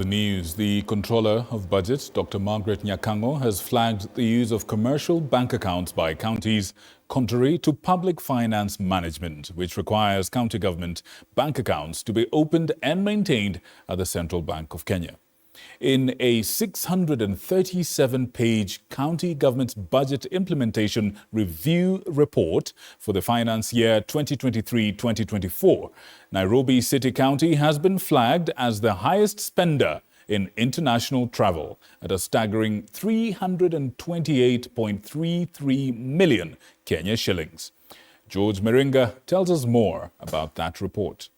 The news. The Controller of Budget, Dr. Margaret Nyakang'o, has flagged the use of commercial bank accounts by counties contrary to public finance management, which requires county government bank accounts to be opened and maintained at the Central Bank of Kenya. In a 637-page county government's budget implementation review report for the finance year 2023-2024, Nairobi City County has been flagged as the highest spender in international travel at a staggering 328.33 million Kenya shillings. George Meringa tells us more about that report.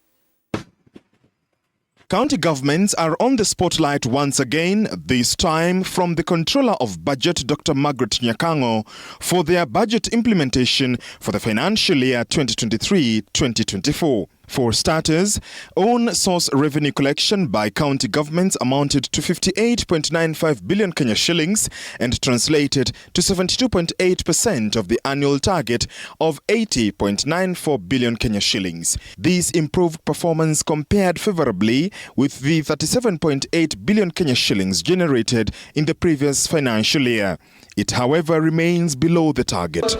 County governments are on the spotlight once again, this time from the Controller of Budget, Dr. Margaret Nyakang'o, for their budget implementation for the financial year 2023-2024. For starters, own source revenue collection by county governments amounted to 58.95 billion Kenya shillings and translated to 72.8% of the annual target of 80.94 billion Kenya shillings. This improved performance compared favorably with the 37.8 billion Kenya shillings generated in the previous financial year. It, however, remains below the target.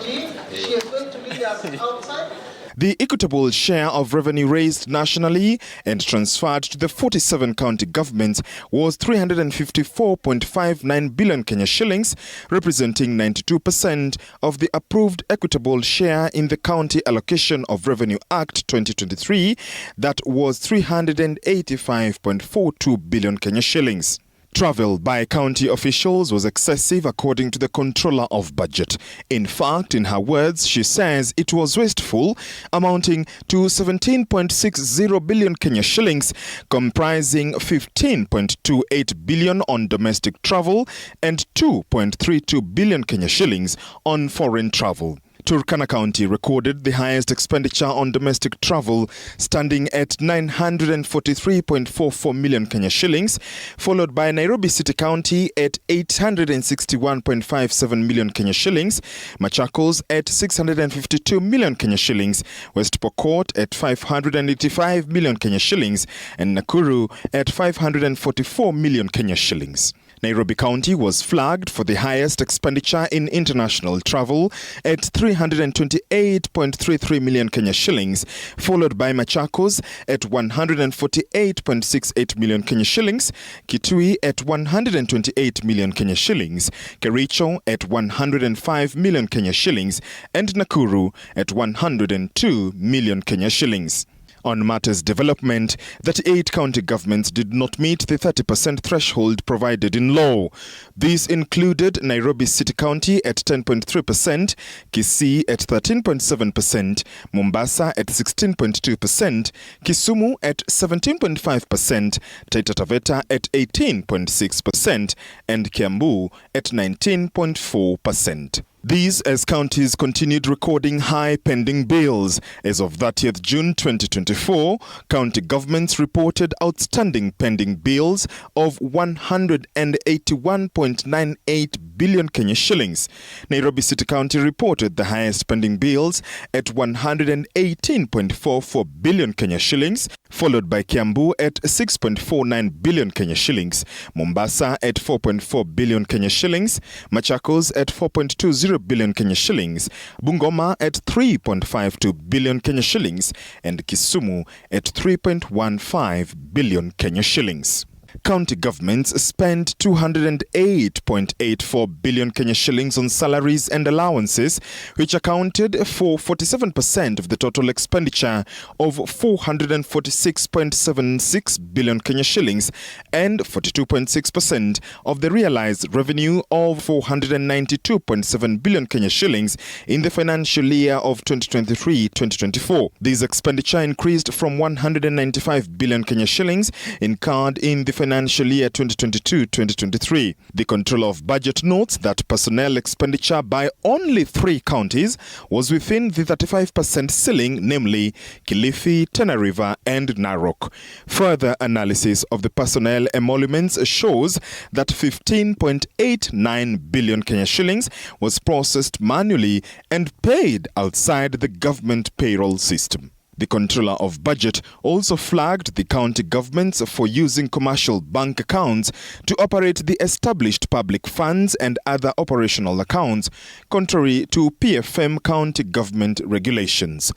The equitable share of revenue raised nationally and transferred to the 47 county governments was 354.59 billion Kenya shillings, representing 92% of the approved equitable share in the County Allocation of Revenue Act 2023, that was 385.42 billion Kenya shillings. Travel by county officials was excessive, according to the Controller of Budget. In fact, in her words, she says it was wasteful, amounting to 17.60 billion Kenya shillings, comprising 15.28 billion on domestic travel and 2.32 billion Kenya shillings on foreign travel. Turkana County recorded the highest expenditure on domestic travel, standing at 943.44 million Kenya shillings, followed by Nairobi City County at 861.57 million Kenya shillings, Machakos at 652 million Kenya shillings, West Pokot at 585 million Kenya shillings, and Nakuru at 544 million Kenya shillings. Nairobi County was flagged for the highest expenditure in international travel at 328.33 million Kenya shillings, followed by Machakos at 148.68 million Kenya shillings, Kitui at 128 million Kenya shillings, Kericho at 105 million Kenya shillings, and Nakuru at 102 million Kenya shillings. On matters development, 38 county governments did not meet the 30% threshold provided in law. These included Nairobi City County at 10.3%, Kisii at 13.7%, Mombasa at 16.2%, Kisumu at 17.5%, Taita Taveta at 18.6%, and Kiambu at 19.4%. These as counties continued recording high pending bills. As of 30th June 2024, county governments reported outstanding pending bills of 181.98 billion Kenya shillings. Nairobi City County reported the highest pending bills at 118.44 billion Kenya shillings, followed by Kiambu at 6.49 billion Kenya shillings, Mombasa at 4.4 billion Kenya shillings, Machakos at 4.20 billion Kenya shillings, Bungoma at 3.52 billion Kenya shillings, and Kisumu at 3.15 billion Kenya shillings. County governments spent 208.84 billion Kenya shillings on salaries and allowances, which accounted for 47% of the total expenditure of 446.76 billion Kenya shillings and 42.6% of the realized revenue of 492.7 billion Kenya shillings in the financial year of 2023-2024. This expenditure increased from 195 billion Kenya shillings incurred in the financial year 2022-2023. The Controller of Budget notes that personnel expenditure by only 3 counties was within the 35% ceiling, namely Kilifi, Tana River, and Narok. Further analysis of the personnel emoluments shows that 15.89 billion Kenya shillings was processed manually and paid outside the government payroll system. The Controller of Budget also flagged the county governments for using commercial bank accounts to operate the established public funds and other operational accounts, contrary to PFM county government regulations.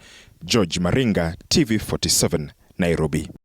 George Maringa, TV47, Nairobi.